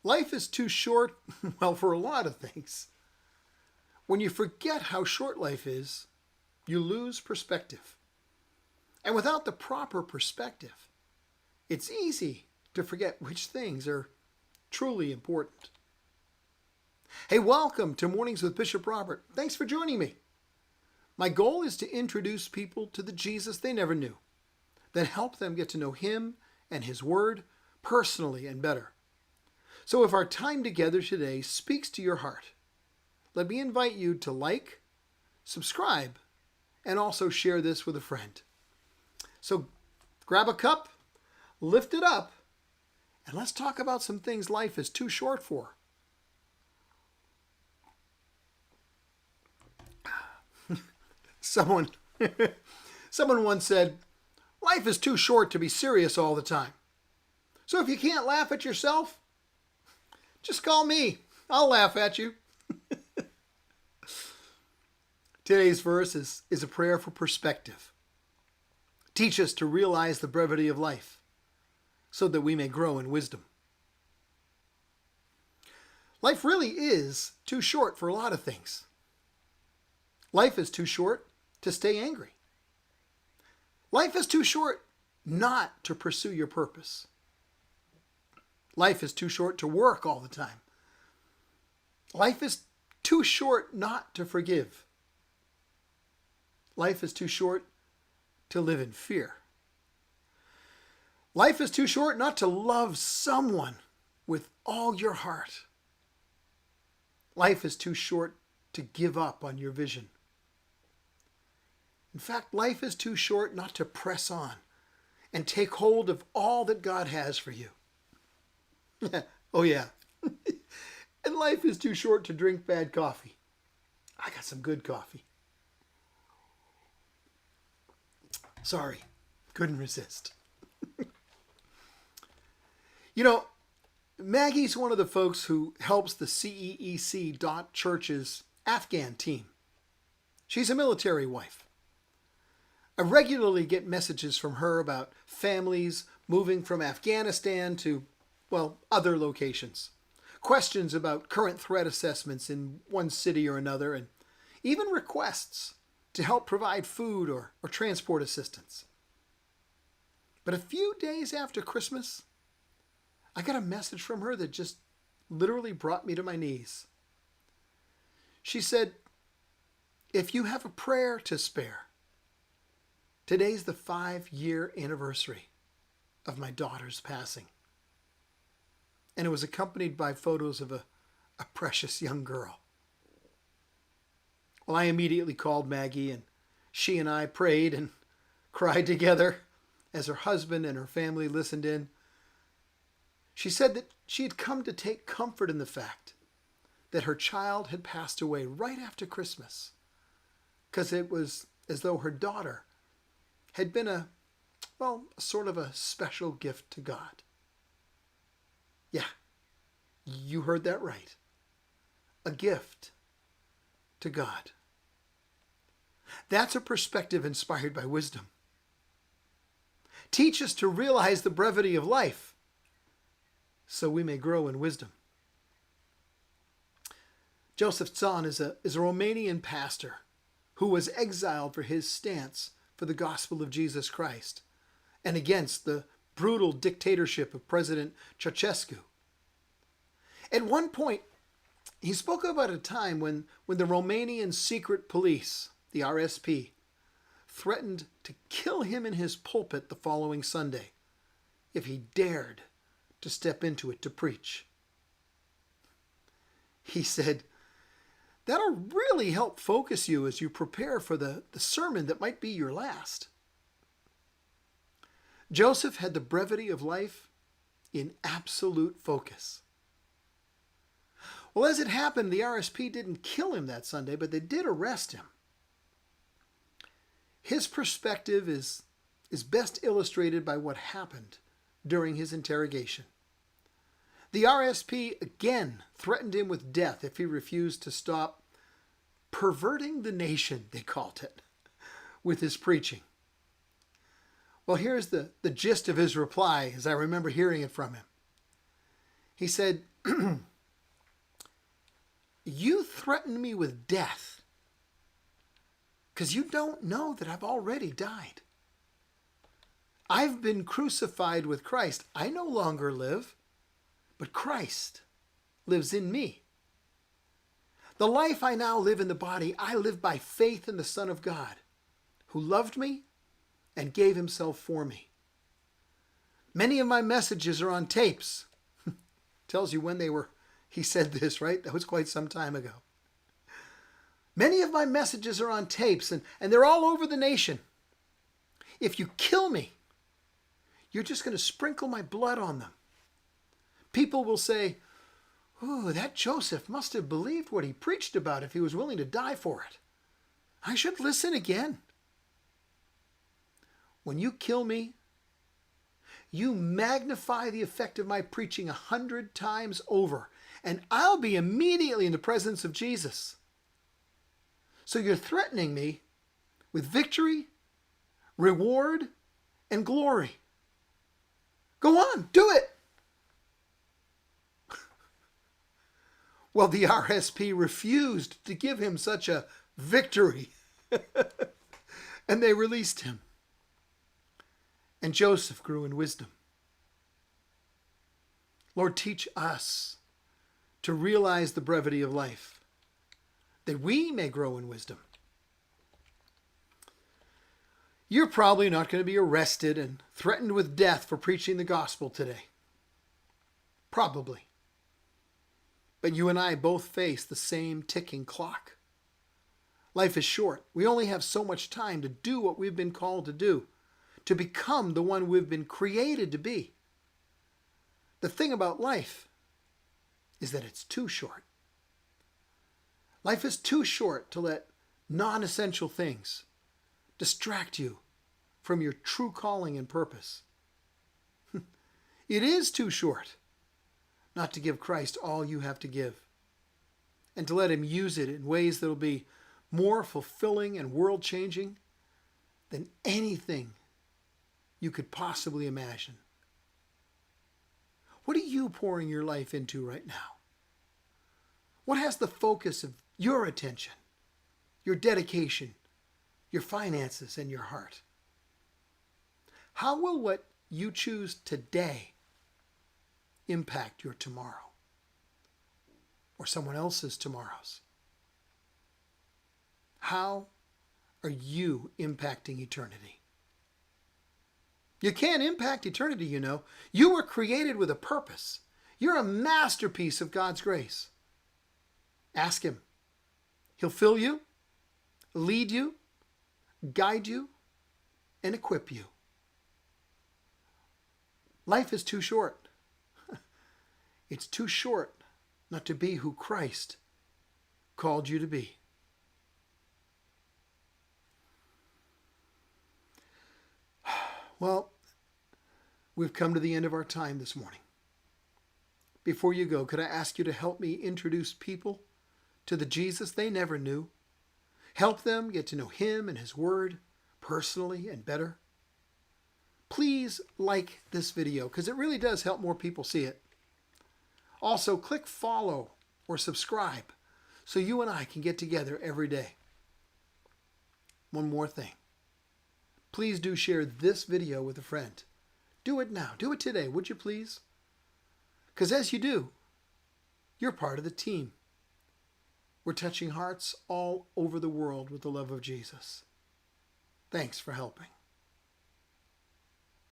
Life is too short, well, for a lot of things. When you forget how short life is, you lose perspective. And without the proper perspective, it's easy to forget which things are truly important. Hey, welcome to Mornings with Bishop Robert. Thanks for joining me. My goal is to introduce people to the Jesus they never knew, that help them get to know Him and His Word personally and better. So if our time together today speaks to your heart, let me invite you to like, subscribe, and also share this with a friend. So grab a cup, lift it up, and let's talk about some things life is too short for. Someone once said, life is too short to be serious all the time. So if you can't laugh at yourself, just call me. I'll laugh at you. Today's verse is a prayer for perspective. Teach us to realize the brevity of life so that we may grow in wisdom. Life really is too short for a lot of things. Life is too short to stay angry. Life is too short not to pursue your purpose. Life is too short to work all the time. Life is too short not to forgive. Life is too short to live in fear. Life is too short not to love someone with all your heart. Life is too short to give up on your vision. In fact, life is too short not to press on and take hold of all that God has for you. Oh yeah. And life is too short to drink bad coffee. I got some good coffee. Sorry, couldn't resist. You know, Maggie's one of the folks who helps the CEEC Church's Afghan team. She's a military wife. I regularly get messages from her about families moving from Afghanistan to, well, other locations. Questions about current threat assessments in one city or another, and even requests to help provide food or transport assistance. But a few days after Christmas, I got a message from her that just literally brought me to my knees. She said, if you have a prayer to spare, today's the 5-year anniversary of my daughter's passing. And it was accompanied by photos of a precious young girl. Well, I immediately called Maggie, and she and I prayed and cried together as her husband and her family listened in. She said that she had come to take comfort in the fact that her child had passed away right after Christmas, because it was as though her daughter had been a sort of a special gift to God. Yeah, you heard that right. A gift to God. That's a perspective inspired by wisdom. Teach us to realize the brevity of life so we may grow in wisdom. Joseph Tson is a Romanian pastor who was exiled for his stance for the gospel of Jesus Christ and against the brutal dictatorship of President Ceausescu. At one point, he spoke about a time when the Romanian secret police, the RSP, threatened to kill him in his pulpit the following Sunday if he dared to step into it to preach. He said, that'll really help focus you as you prepare for the sermon that might be your last. Joseph had the brevity of life in absolute focus. Well, as it happened, the RSP didn't kill him that Sunday, but they did arrest him. His perspective is best illustrated by what happened during his interrogation. The RSP again threatened him with death if he refused to stop perverting the nation, they called it, with his preaching. Well, here's the gist of his reply as I remember hearing it from him. He said, you threaten me with death because you don't know that I've already died. I've been crucified with Christ. I no longer live, but Christ lives in me. The life I now live in the body, I live by faith in the Son of God, who loved me and gave himself for me. Many of my messages are on tapes. Tells you when he said this, right? That was quite some time ago. Many of my messages are on tapes, and they're all over the nation. If you kill me, you're just going to sprinkle my blood on them. People will say, "Oh, that Joseph must have believed what he preached about if he was willing to die for it. I should listen again." When you kill me, you magnify the effect of my preaching 100 times over, and I'll be immediately in the presence of Jesus. So you're threatening me with victory, reward, and glory. Go on, do it. Well, the RSP refused to give him such a victory, and they released him. And Joseph grew in wisdom. Lord, teach us to realize the brevity of life, that we may grow in wisdom. You're probably not going to be arrested and threatened with death for preaching the gospel today. Probably. But you and I both face the same ticking clock. Life is short. We only have so much time to do what we've been called to do, to become the one we've been created to be. The thing about life is that it's too short. Life is too short to let non-essential things distract you from your true calling and purpose. It is too short not to give Christ all you have to give, and to let him use it in ways that will be more fulfilling and world-changing than anything you could possibly imagine. What are you pouring your life into right now? What has the focus of your attention, your dedication, your finances, and your heart? How will what you choose today impact your tomorrow or someone else's tomorrows? How are you impacting eternity? You can't impact eternity, you know. You were created with a purpose. You're a masterpiece of God's grace. Ask him. He'll fill you, lead you, guide you, and equip you. Life is too short. It's too short not to be who Christ called you to be. Well, we've come to the end of our time this morning. Before you go, could I ask you to help me introduce people to the Jesus they never knew? Help them get to know him and his word personally and better. Please like this video because it really does help more people see it. Also, click follow or subscribe so you and I can get together every day. One more thing. Please do share this video with a friend. Do it now. Do it today, would you please? Because as you do, you're part of the team. We're touching hearts all over the world with the love of Jesus. Thanks for helping.